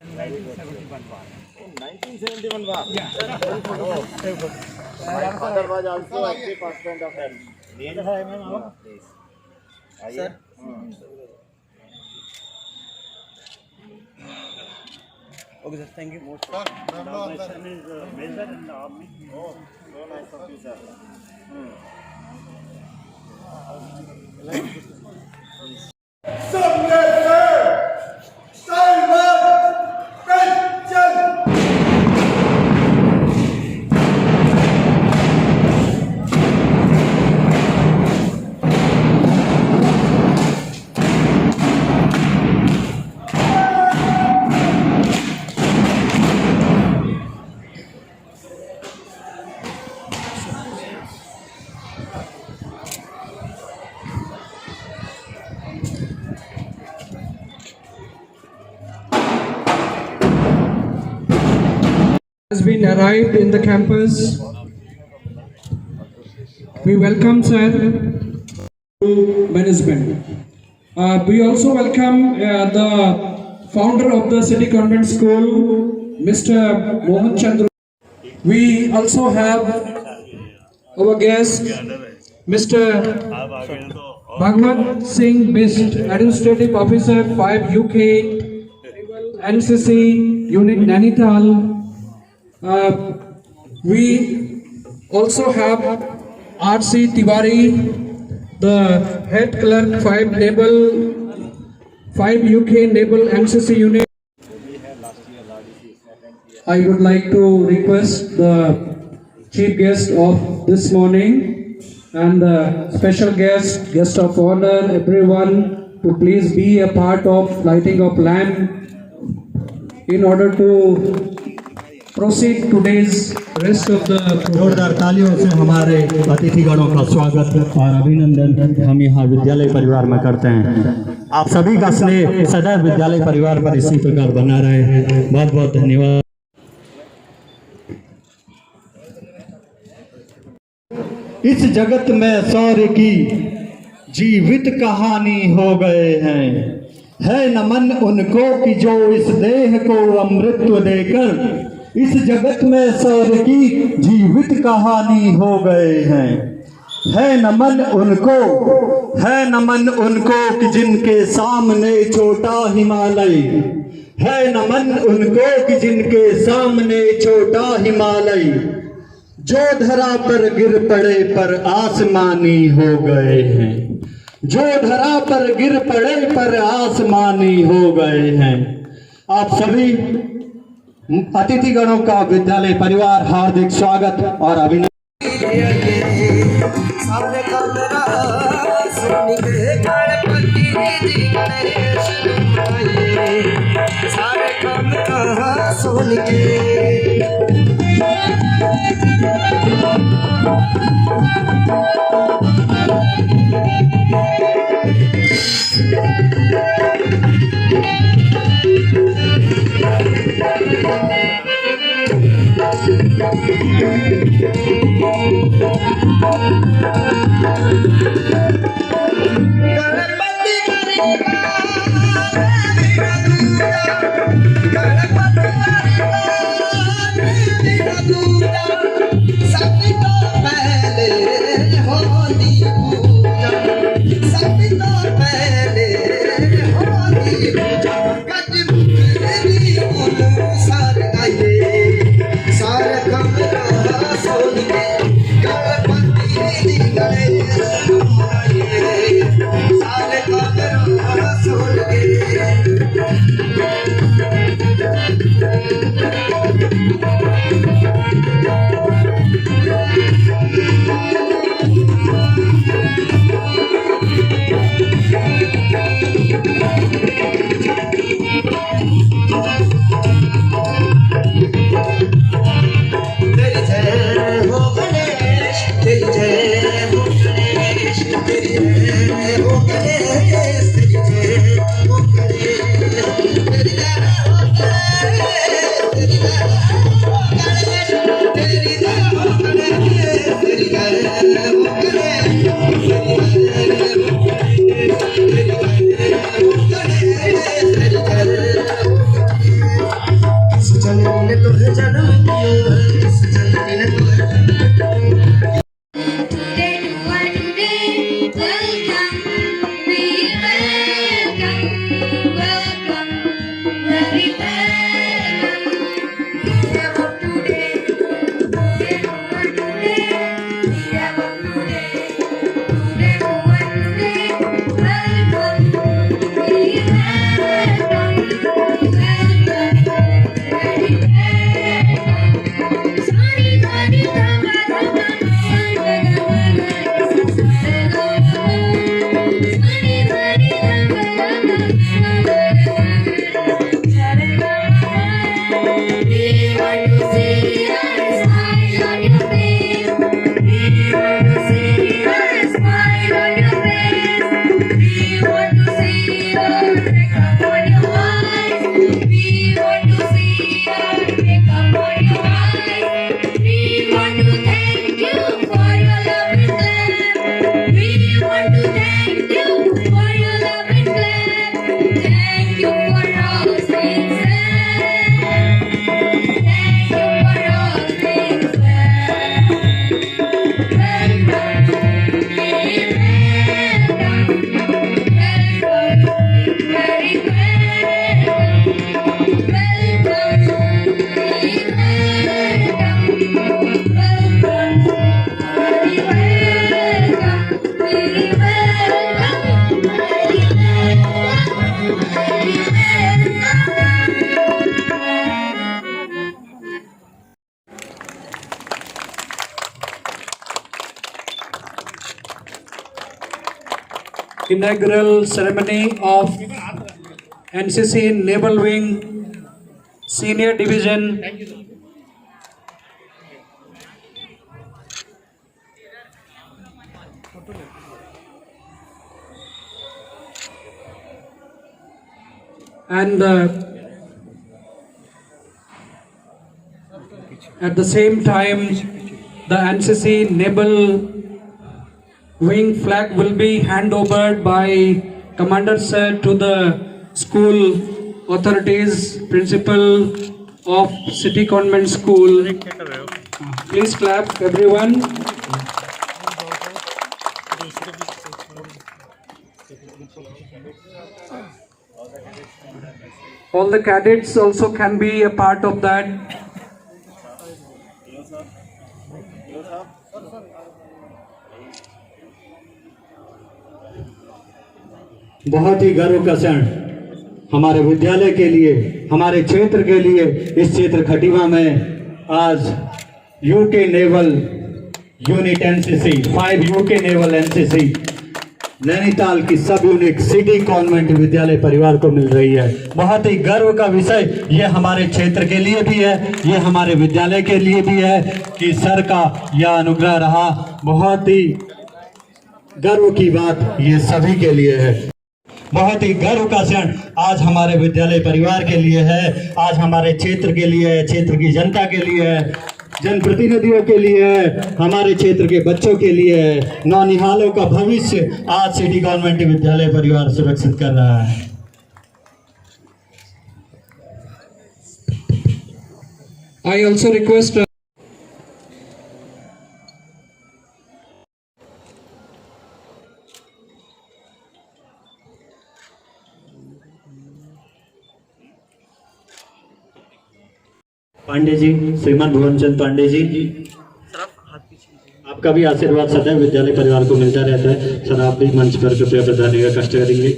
1971 bar. 1971 bar. Yeah. My father was also active participant of that. Please. Sir. Okay, sir. Thank you. Sir, my son is major in the army. Oh, so nice of you, sir. Has been arrived in the campus. We welcome sir to management. We also welcome the founder of the City Convent School, Mr. Mohan Chandra. We also have our guest, Mr. Bhagwat Singh Bist, Administrative Officer 5 UK NCC Unit Nainital. We also have R.C. Tiwari, the head clerk 5 UK Naval NCC Unit. I would like to request the chief guest of this morning and the special guest of honor, everyone to please be a part of lighting of lamp in order to proceed today's rest of the जोरदार तालियों से हमारे अतिथिगणों का स्वागत और अभिनंदन हम यहाँ विद्यालय परिवार में करते हैं। आप सभी का स्नेह सदैव विद्यालय परिवार पर इसी प्रकार बना रहे। बहुत बहुत धन्यवाद। इस जगत में शौर्य की जीवित कहानी हो गए हैं, है नमन उनको कि जो इस देह को अमृतत्व देकर इस जगत में शौर्य की जीवित कहानी हो गए हैं। है नमन उनको कि जिनके सामने छोटा हिमालय, है नमन उनको कि जिनके सामने छोटा हिमालय, जो धरा पर गिर पड़े पर आसमानी हो गए हैं, जो धरा पर गिर पड़े पर आसमानी हो गए हैं। आप सभी अतिथिगणों का विद्यालय परिवार हार्दिक स्वागत और अभिनंदन। inaugural ceremony of NCC Naval Wing Senior Division. And at the same time, the NCC Naval Wing flag will be handed over by Commander Sir to the school authorities, principal of City Convent School. Please clap, everyone. All the cadets also can be a part of that. बहुत ही गर्व का क्षण हमारे विद्यालय के लिए, हमारे क्षेत्र के लिए। इस क्षेत्र खटीमा में आज UK naval unit NCC 5 UK naval NCC Nainital की सब यूनिट सिटी कॉन्वेंट विद्यालय परिवार को मिल रही है। बहुत ही गर्व का विषय ये हमारे क्षेत्र के लिए भी है, ये हमारे विद्यालय के लिए भी है कि सर का यह अनुग्रह रहा। बहुत ही गर्व की बात ये सभी के लिए है। बहुत ही गर्व का क्षण आज हमारे विद्यालय परिवार के लिए है, आज हमारे क्षेत्र के लिए है, क्षेत्र की जनता के लिए है, जनप्रतिनिधियों के लिए है, हमारे क्षेत्र के बच्चों के लिए है। नौनिहालों का भविष्य आज सिटी कॉन्वेंट विद्यालय परिवार सुरक्षित कर रहा है। I also request Pandey ji, श्रीमान भुवनचंद पांडे जी, आपका भी आशीर्वाद सदैव विद्यालय परिवार को मिलता रहता है। सर आप भी मंच पर कृपया प्रदान का कष्ट करेंगे।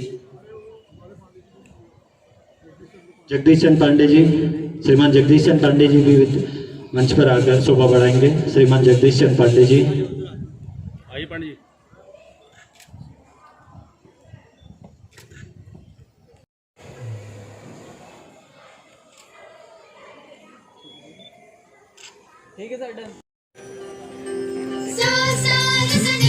जगदीश चंद पांडे जी, श्रीमान जगदीश चंद पांडे जी भी मंच पर आकर शोभा बढ़ाएंगे। श्रीमान जगदीश चंद पांडे जी, आइए पांडे जी। ठीक है सर, डन। Saraswati,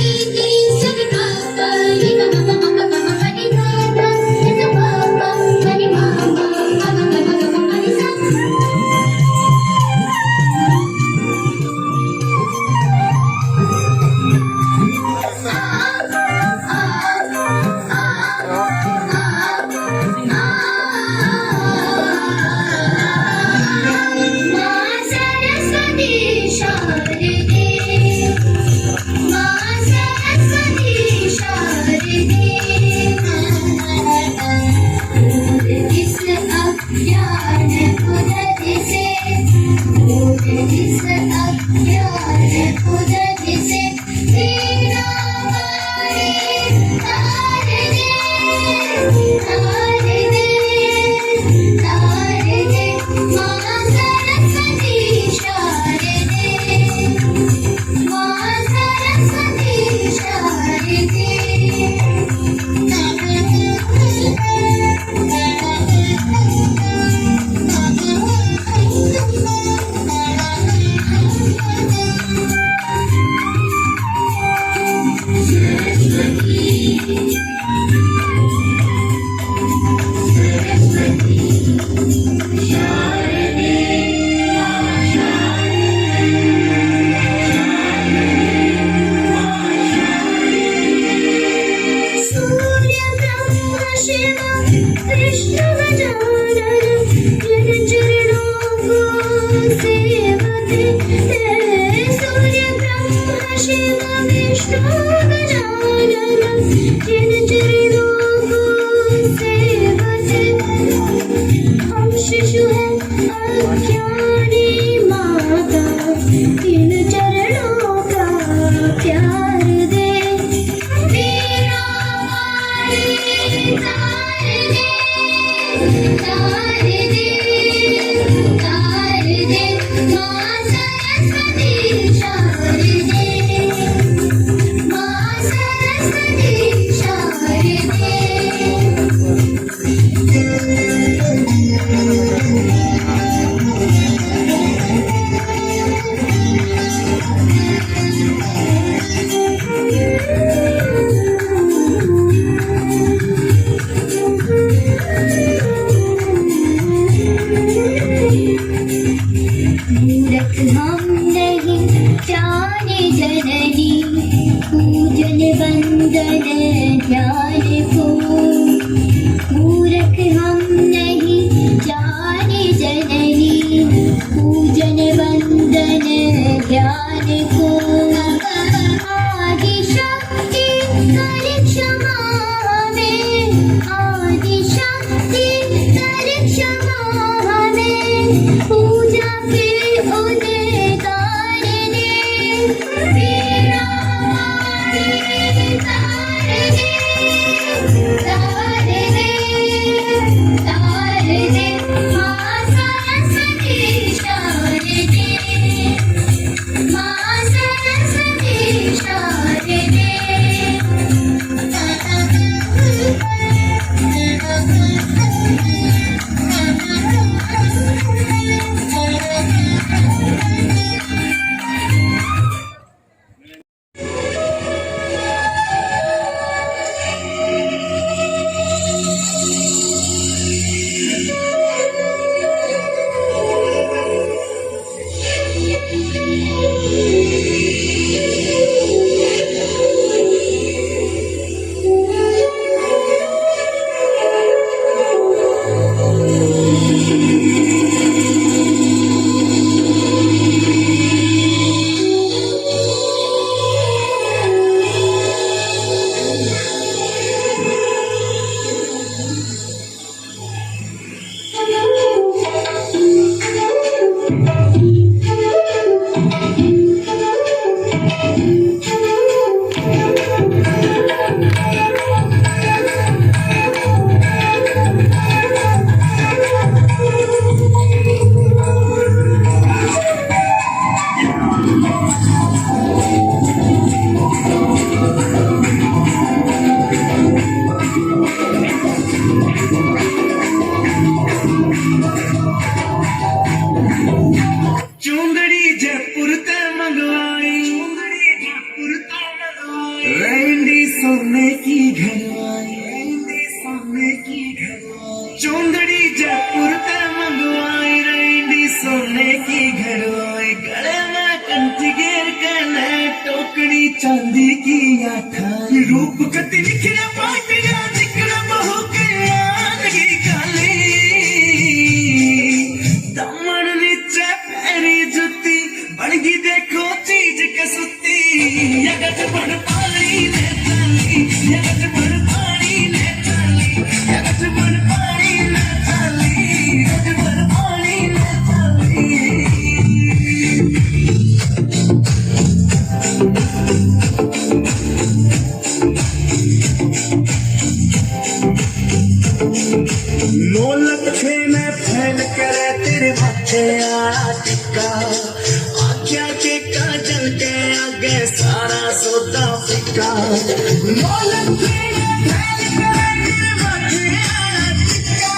सोने की घड़ों गले में कंठी घेर करना टोकरी चांदी की आठा रूप कति निखरे पाटिया निकला बहु गया लगी काली दमन नीचे पैरी जुती बड़गी देखो चीज कसुती यगत बड़ पानी ने चाली यगत बड़ पानी ने चाली यगत बड़ पानी ने चाली यगत बड़ पानी ने चाली लखे में फैल करे तेरे बच्चे आया टिक्का आख्या के काजल के आगे सारा सौदा फिक्का लखे में फैल करे तेरे बच्चे आया टिक्का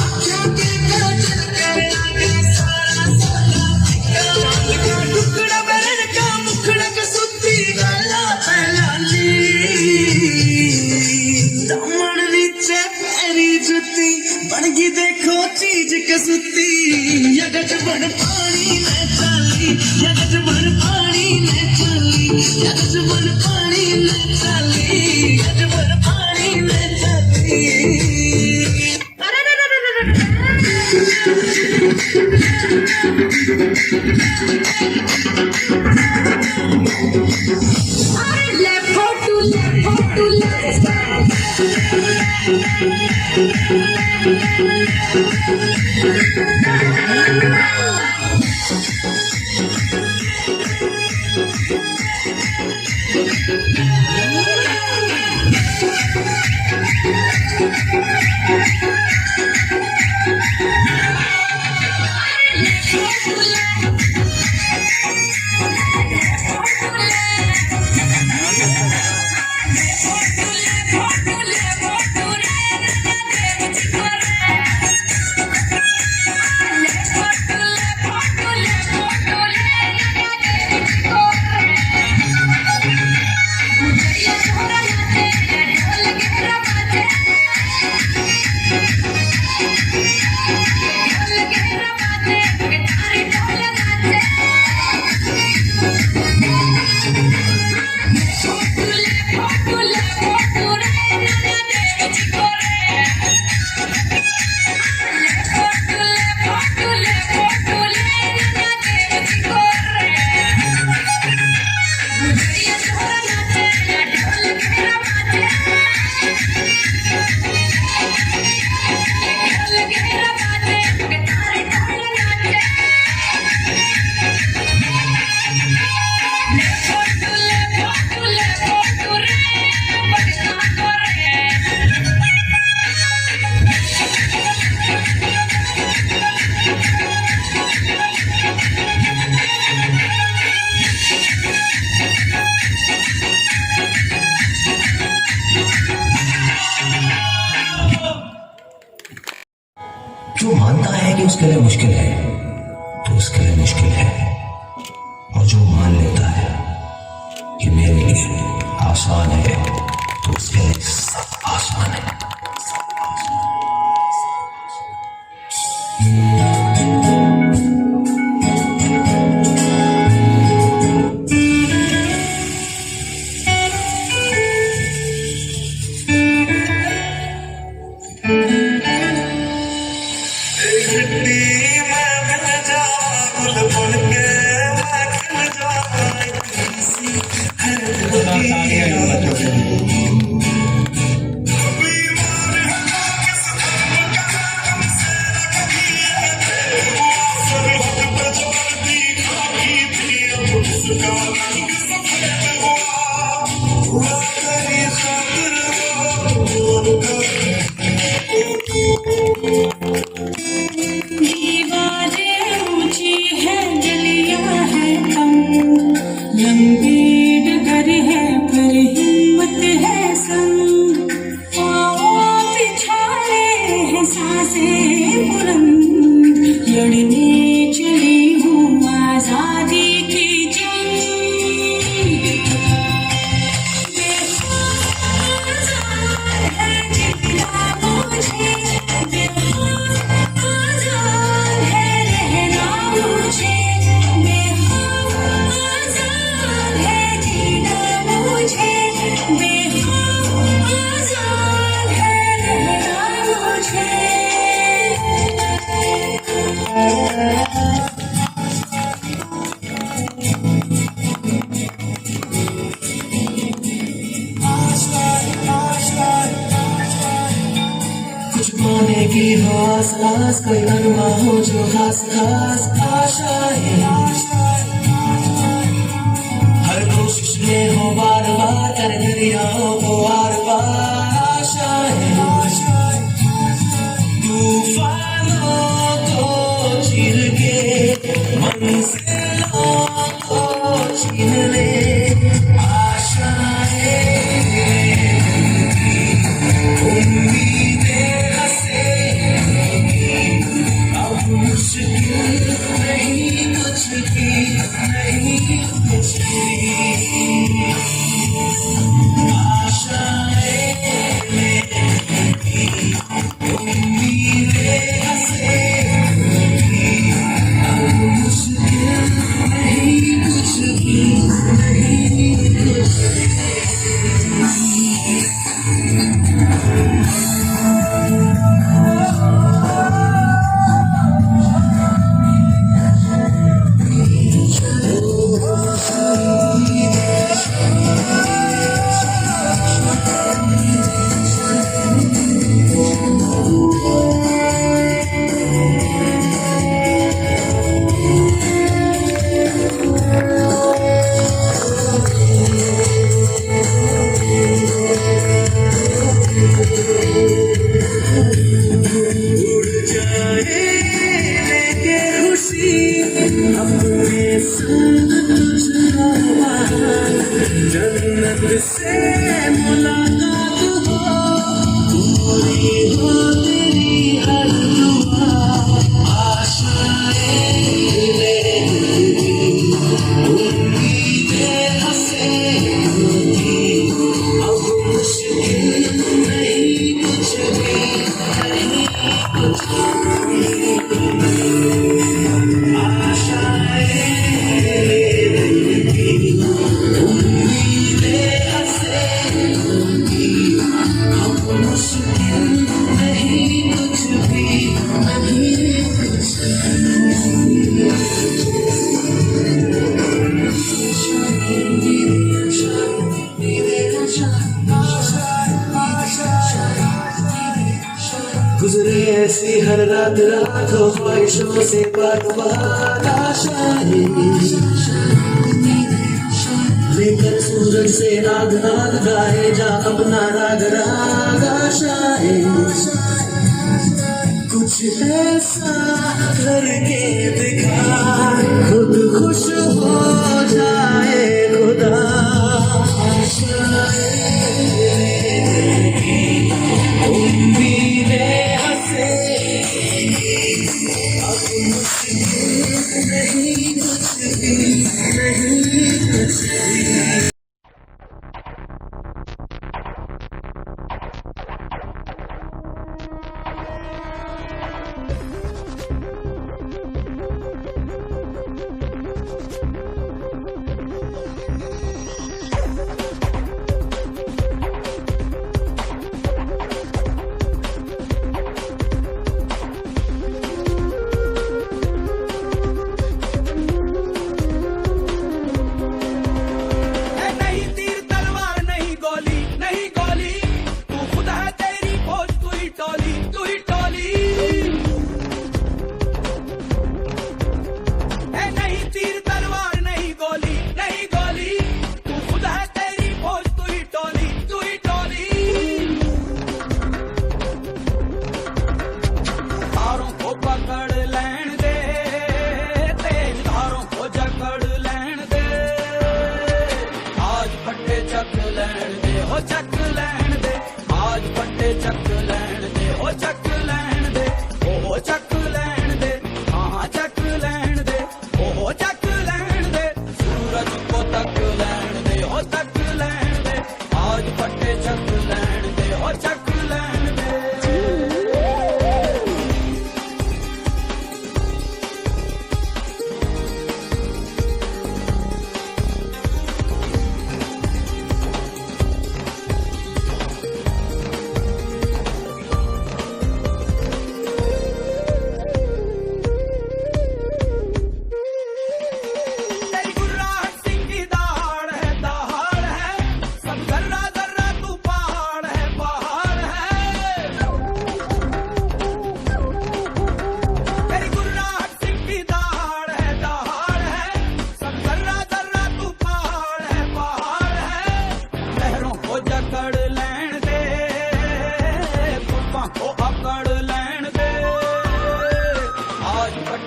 आख्या के काजल के आगे सारा सौदा फिक्का टुकड़ा बैल का मुखड़ा का सुती गाला पहला ली दमन नीचे पैरी जुती बनगी देखो चीज कसुती यगट बड़ पानी में चाली यगट बड़ पानी में चाली यगट बड़ पानी में चाली यगट बड़ पानी में चाली जो मानता है कि उसके लिए मुश्किल है तो उसके लिए मुश्किल है और जो मान लेता है कि मेरे लिए आसान है तो उसके लिए सब आसान है। पास कोई नगमा हो जो खास खास आशाएं हर कोशिश में हो बार बार कर दरियाओं को आर पार आशाएं तूफानों को चीर के मंजिलों को छीन ले जन्नत से मुलाकात हो पूरी हो तेरी हर दुआ आशाएं उम्मीदें हंसेंगी अब मुश्किल नहीं कुछ भी नहीं कुछ भी आशाएं गुजरे ऐसी हर रात रातों ख्वाहिशों से बर्बाद आशाएं लेकर सूरज से नाद नाद गाए जा अपना राग राग आशाएं कुछ ऐसा करके दिखा खुद खुश हो जाए खुदा उम्मीदें हंसेंगी अब मुश्किल नहीं कुछ भी नहीं कुछ भी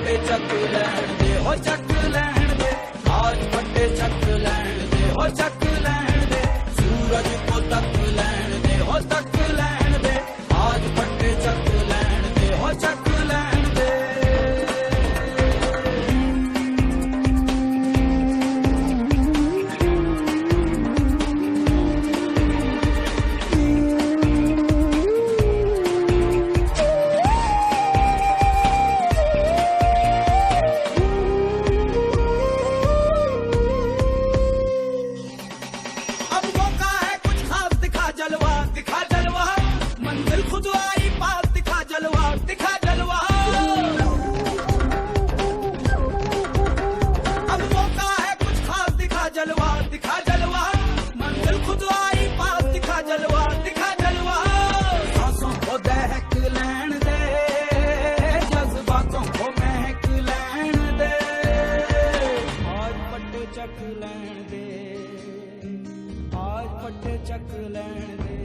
फटे चक लैण दे हो चक लैण दे आज फटे चक लैण दे हो चक लैण दे सूरज को तक लैण दे हो तक लैण दे आज फटे चक लैण दे हो चक लैण दे चक लैण दे आज फटे चक लैण दे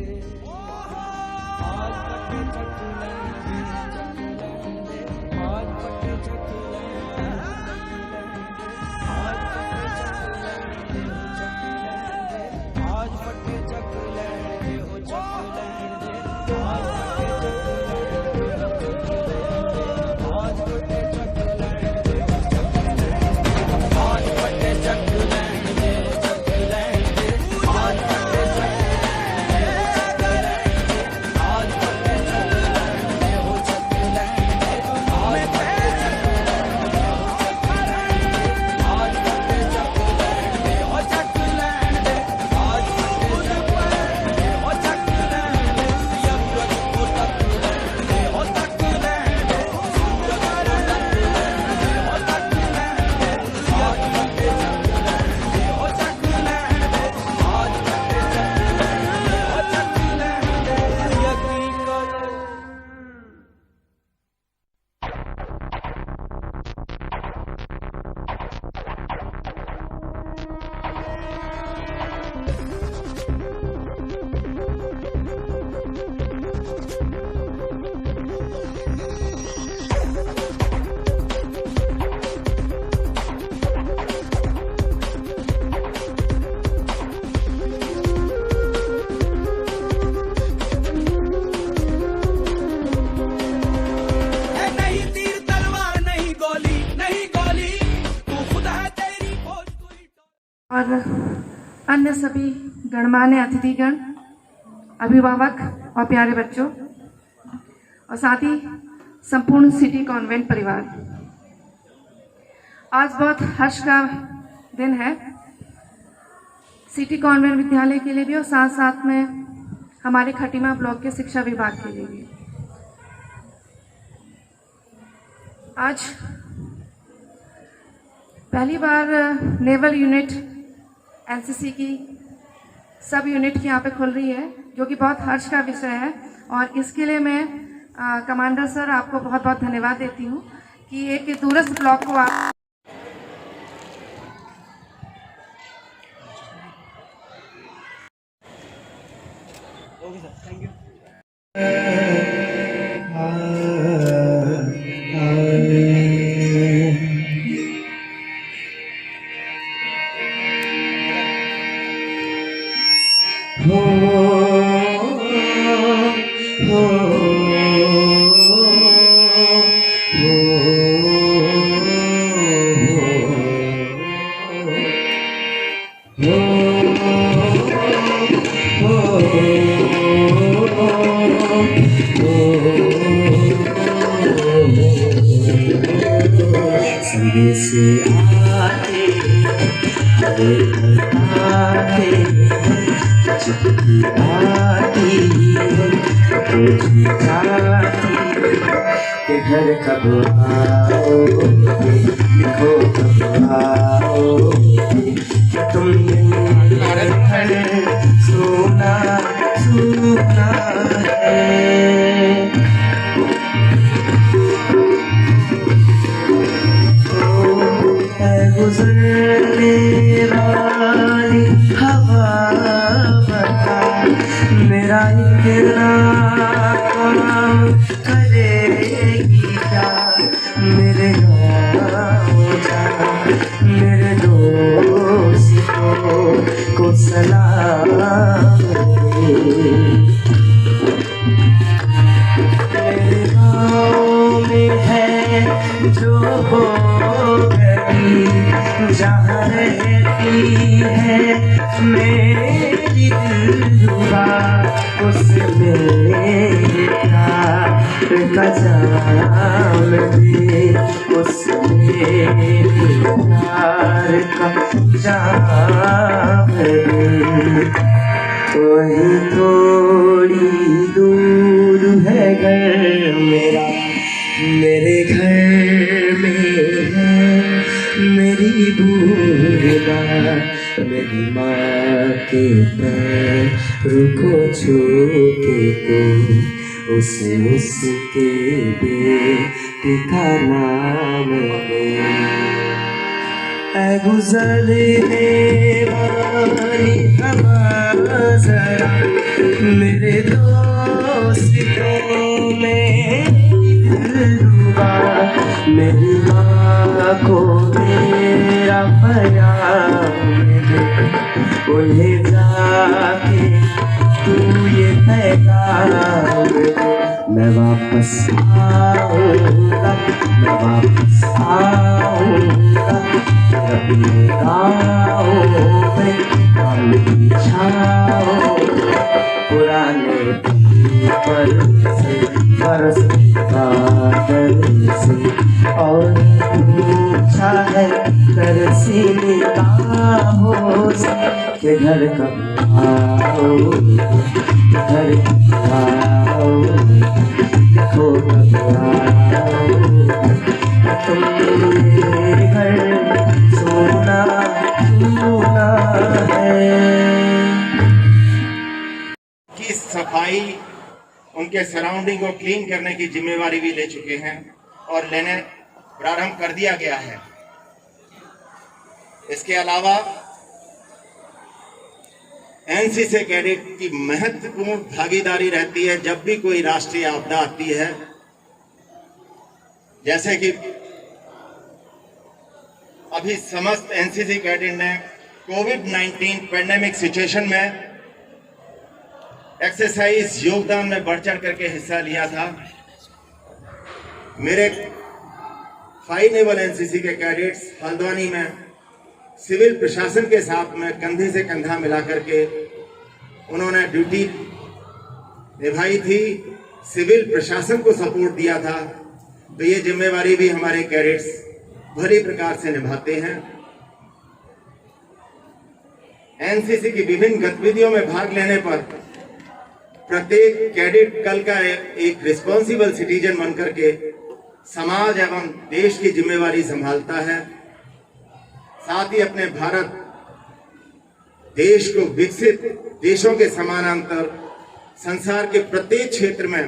आज फटे चक लैण दे आज फटे चक लैण दे हो चक लैण दे आज फटे चक लैण दे आज फटे चक लैण दे आज फटे चक लैण दे चक लैण दे आज और अन्य सभी गणमान्य अतिथिगण, अभिभावक और प्यारे बच्चों और साथ ही संपूर्ण सिटी कॉन्वेंट परिवार, आज बहुत हर्ष का दिन है सिटी कॉन्वेंट विद्यालय के लिए भी और साथ साथ में हमारे खटीमा ब्लॉक के शिक्षा विभाग के लिए भी। आज पहली बार नेवल यूनिट एनसीसी की सब यूनिट की यहाँ पे खुल रही है, जो कि बहुत हर्ष का विषय है और इसके लिए मैं कमांडर सर आपको बहुत बहुत धन्यवाद देती हूँ कि एक दूरस्थ ब्लॉक को आप थैंक यू। संदेश आते आते चिट्ठी आती रोजी जाती के घर कब आओगे, लिखो कब आओगे, तुमने सुना सुना है। गुजरने वाली हवा बता मेरा इकरार काम करेगी क्या, मेरे गाँव जा, मेरे दोस्तों को सलाम दे। मेरे गाँव में है जो वो गली जहाँ रहती है मेरी दिलरुबा, उसमें प्यार का जाम दे, उसमें प्यार का जाम दे। वही थोड़ी दूर है घर मेरा, मेरे घर में है मेरी बूढ़ा, मेरी माँ के पैरों को छू के तो उसके बेटे का नाम दे। ऐ गुज़रने वाली हवा ज़रा, मेरे दोस्तों मेरी दिलरुबा, मेरी माँ को मेरा पैगाम दे, उन्हें जाके तू ये पैगाम दे। मैं वापस आऊँगा, मैं वापस आऊँगा, अपने गाँव में हम छाओ, पुराने पल से बरस बादल से, और पूछा है तरसी निगाहों से कि घर कब आओगे, घर कब आओगे, देखो कब आओगे तुम मेरे घर, सोना सोना है। की सफाई, उनके सराउंडिंग को क्लीन करने की जिम्मेवारी भी ले चुके हैं और लेने प्रारंभ कर दिया गया है। इसके अलावा एनसीसी कैडेट की महत्वपूर्ण भागीदारी रहती है जब भी कोई राष्ट्रीय आपदा आती है, जैसे कि अभी समस्त एनसीसी कैडेट ने कोविड-19 पैंडेमिक सिचुएशन में एक्सरसाइज योगदान में बढ़ चढ़ करके हिस्सा लिया था। मेरे 5 नेवल एनसीसी के कैडेट्स हल्द्वानी में सिविल प्रशासन के साथ में कंधे से कंधा मिला करके उन्होंने ड्यूटी निभाई थी, सिविल प्रशासन को सपोर्ट दिया था। तो ये जिम्मेवारी भी हमारे कैडेट्स भली प्रकार से निभाते हैं। एनसीसी की विभिन्न गतिविधियों में भाग लेने पर प्रत्येक कैडेट कल का एक रिस्पॉन्सिबल सिटीजन बनकर के समाज एवं देश की जिम्मेवारी संभालता है। साथ ही अपने भारत देश को विकसित देशों के समानांतर संसार के प्रत्येक क्षेत्र में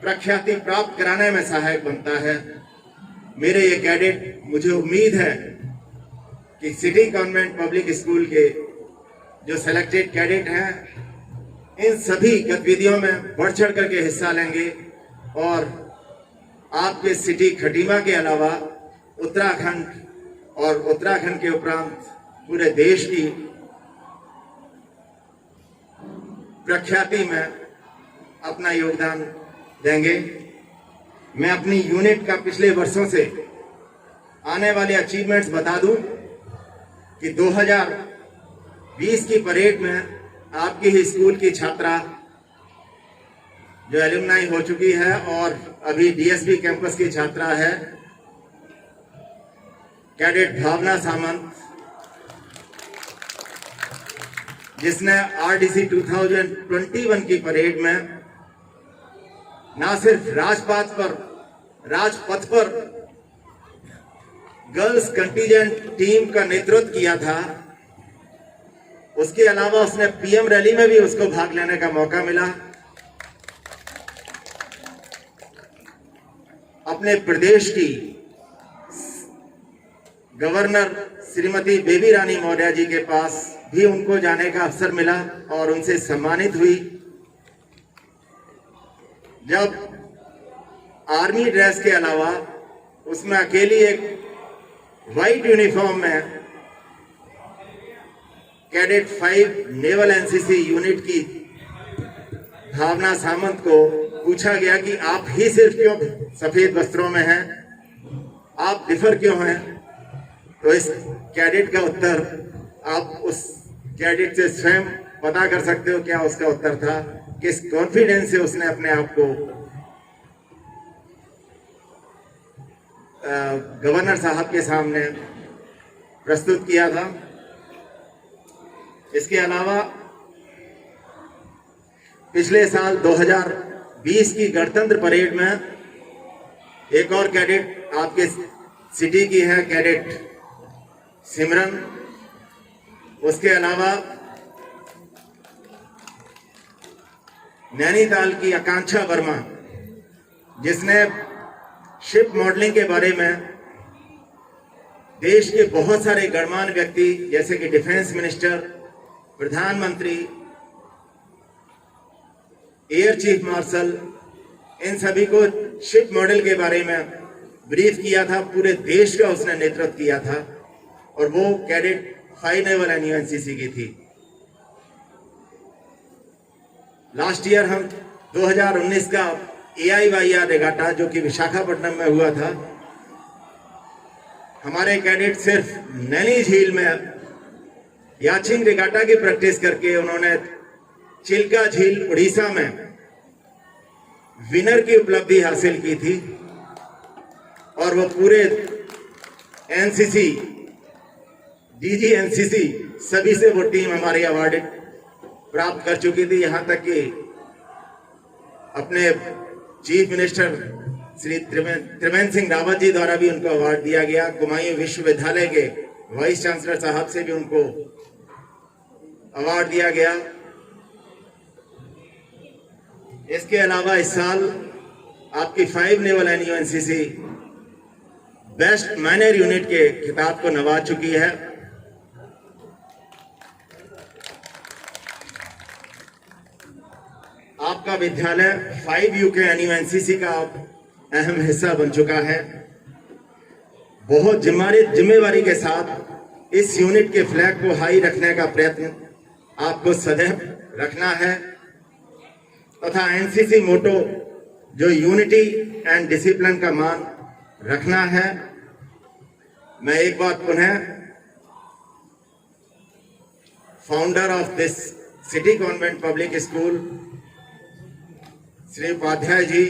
प्रख्याति प्राप्त कराने में सहायक बनता है। मेरे ये कैडेट, मुझे उम्मीद है कि सिटी कॉन्वेंट पब्लिक स्कूल के जो सिलेक्टेड कैडेट हैं इन सभी गतिविधियों में बढ़ चढ़ करके हिस्सा लेंगे और आपके सिटी खटीमा के अलावा उत्तराखंड और उत्तराखंड के उपरांत पूरे देश की प्रख्याति में अपना योगदान देंगे। मैं अपनी यूनिट का पिछले वर्षों से आने वाले अचीवमेंट्स बता दूं कि 2020 की परेड में आपकी ही स्कूल की छात्रा जो एलुमनाई हो चुकी है और अभी डीएसबी कैंपस की छात्रा है, कैडेट भावना सामंत, जिसने आरडीसी 2021 की परेड में ना सिर्फ राजपथ पर गर्ल्स कंटीजेंट टीम का नेतृत्व किया था, उसके अलावा उसने पीएम रैली में भी उसको भाग लेने का मौका मिला। अपने प्रदेश की गवर्नर श्रीमती बेबी रानी मौर्य जी के पास भी उनको जाने का अवसर मिला और उनसे सम्मानित हुई। जब आर्मी ड्रेस के अलावा उसमें अकेली एक वाइट यूनिफॉर्म में कैडेट 5 नेवल एनसीसी यूनिट की भावना सामंत को पूछा गया कि आप ही सिर्फ क्यों सफेद वस्त्रों में हैं, आप डिफर क्यों हैं? तो इस कैडेट का उत्तर आप उस कैडेट से स्वयं पता कर सकते हो क्या उसका उत्तर था, किस कॉन्फिडेंस से उसने अपने आप को गवर्नर साहब के सामने प्रस्तुत किया था। इसके अलावा पिछले साल 2020 की गणतंत्र परेड में एक और कैडेट आपके सिटी की है, कैडेट सिमरन। उसके अलावा नैनीताल की आकांक्षा वर्मा, जिसने शिप मॉडलिंग के बारे में देश के बहुत सारे गणमान्य व्यक्ति जैसे कि डिफेंस मिनिस्टर, प्रधानमंत्री, एयर चीफ मार्शल, इन सभी को शिप मॉडल के बारे में ब्रीफ किया था। पूरे देश का उसने नेतृत्व किया था और वो कैडेट 5 नेवल एनसीसी की थी। लास्ट ईयर हम 2019 का AIYR रेगाटा जो कि विशाखापट्टनम में हुआ था, हमारे कैडेट सिर्फ नैनी झील में याचिंग रेगाटा की प्रैक्टिस करके उन्होंने चिल्का झील उड़ीसा में विनर की उपलब्धि हासिल की थी और वो पूरे एनसीसी, DG एनसीसी सभी से वो टीम हमारी अवार्ड प्राप्त कर चुकी थी। यहां तक कि अपने चीफ मिनिस्टर श्री त्रिवेंद्र सिंह रावत जी द्वारा भी उनको अवार्ड दिया गया। कुमायूं विश्वविद्यालय के वाइस चांसलर साहब से भी उनको अवार्ड दिया गया। इसके अलावा इस साल आपकी 5 naval NCC best minor unit के खिताब को नवाज चुकी है। आपका विद्यालय 5 UK एनसीसी का अहम हिस्सा बन चुका है। बहुत जिम्मेवारी के साथ इस यूनिट के फ्लैग को हाई रखने का प्रयत्न आपको सदैव रखना है तथा एनसीसी मोटो जो यूनिटी एंड डिसिप्लिन का मान रखना है। मैं एक बात पुनः founder of this city convent public school Shri Upadhyay ji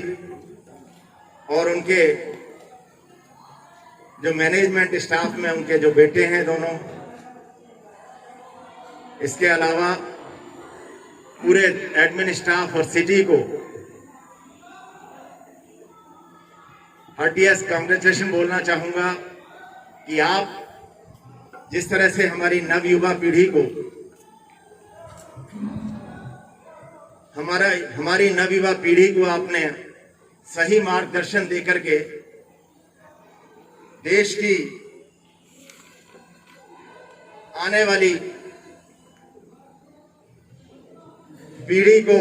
और उनके जो मैनेजमेंट स्टाफ में उनके जो बेटे हैं दोनों, इसके अलावा पूरे एडमिन स्टाफ और सिटी को हार्टिएस्ट कांग्रेचुलेशन बोलना चाहूंगा कि आप जिस तरह से हमारी नवयुवा पीढ़ी को हमारी नवयुवा पीढ़ी को आपने सही मार्गदर्शन देकर के देश की आने वाली पीढ़ी को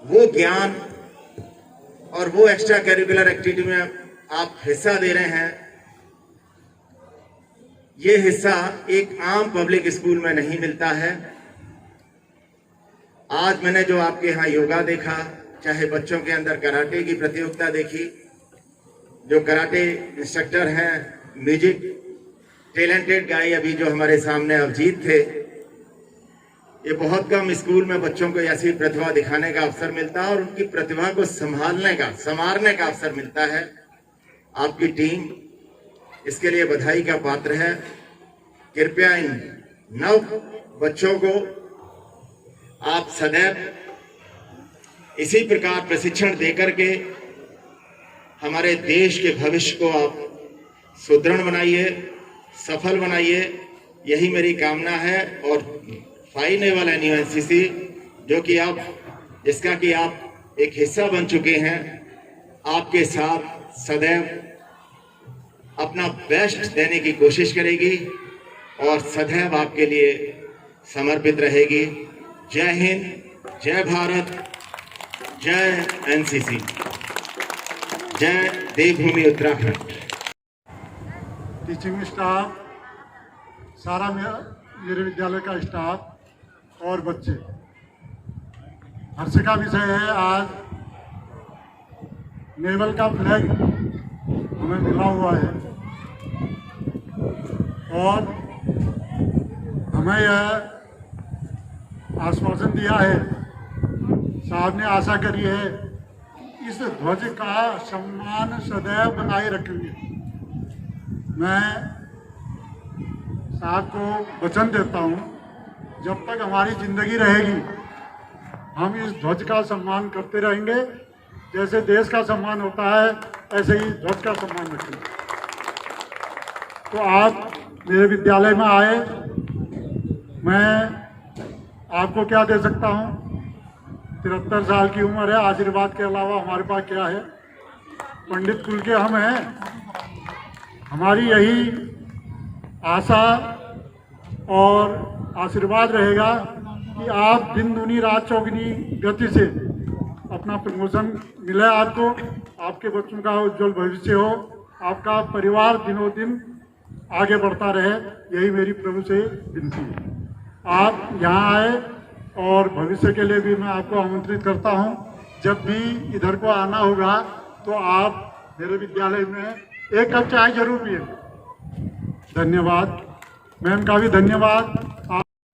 वो ज्ञान और वो एक्स्ट्रा करिकुलर एक्टिविटी में आप हिस्सा दे रहे हैं। ये हिस्सा एक आम पब्लिक स्कूल में नहीं मिलता है। आज मैंने जो आपके यहाँ योगा देखा, चाहे बच्चों के अंदर कराटे की प्रतियोगिता देखी, जो कराटे इंस्ट्रक्टर हैं, म्यूजिक टैलेंटेड गाय अभी जो हमारे सामने अभिजीत थे, ये बहुत कम स्कूल में बच्चों को ऐसी प्रतिभा दिखाने का अवसर मिलता है और उनकी प्रतिभा को संवारने का अवसर मिलता है। आपकी टीम इसके लिए बधाई का पात्र है। कृपया इन नव बच्चों को आप सदैव इसी प्रकार प्रशिक्षण देकर के हमारे देश के भविष्य को आप सुदृढ़ बनाइए, सफल बनाइए, यही मेरी कामना है। और 5 नेवल एनसीसी जो कि आप जिसका कि आप एक हिस्सा बन चुके हैं, आपके साथ सदैव अपना बेस्ट देने की कोशिश करेगी और सदैव आपके लिए समर्पित रहेगी। जय हिंद, जय भारत, जय एनसीसी। जय देवभूमि उत्तराखंड। टीचिंग स्टाफ, सारा मेरे विद्यालय का स्टाफ और बच्चे, हर्ष का विषय है आज नेवल का फ्लैग हमें मिला हुआ है और हमें यह आश्वासन दिया है, साहब ने आशा करी है, इस ध्वज का सम्मान सदैव बनाए रखेंगे। मैं साहब को वचन देता हूँ, जब तक हमारी जिंदगी रहेगी हम इस ध्वज का सम्मान करते रहेंगे। जैसे देश का सम्मान होता है ऐसे ही ध्वज का सम्मान रखेंगे। तो आप मेरे विद्यालय में आए, मैं आपको क्या दे सकता हूँ? 73 साल की उम्र है, आशीर्वाद के अलावा हमारे पास क्या है? पंडित कुल के हम हैं। हमारी यही आशा और आशीर्वाद रहेगा कि आप दिन दूनी रात चौगुनी गति से अपना प्रमोशन मिले आपको, आपके बच्चों का उज्जवल भविष्य हो, आपका परिवार दिनों दिन आगे बढ़ता रहे, यही मेरी प्रभु से विनती है। आप यहाँ आए और भविष्य के लिए भी मैं आपको आमंत्रित करता हूँ। जब भी इधर को आना होगा तो आप मेरे विद्यालय में एक कप चाय जरूर पिए। धन्यवाद। मैम का भी धन्यवाद।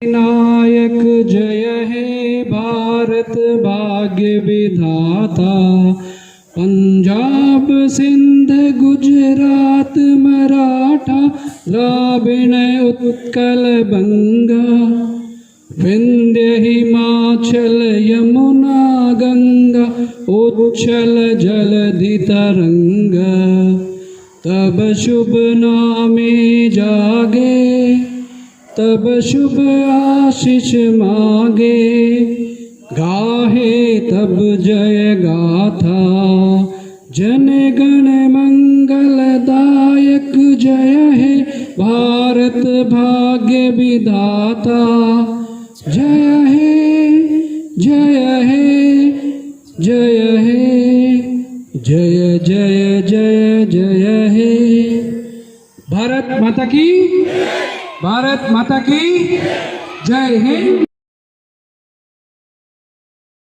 नायक जय हे भारत भाग्य विधाता, पंजाब सिंध गुजरात मराठा द्राविण उत्कल बंगा, विंध्य हिमाचल यमुना गंगा उच्छल जलधि तरंगा, तब शुभ नामे जागे तब शुभ आशीष मांगे, गाहे तब जय गाथा जन गण मंगलदायक, जय हे भारत भाग्य विधाता, जय हे जय हे जय हे जय जय जय जय हे। भारत माता की, भारत माता की जय हिंद।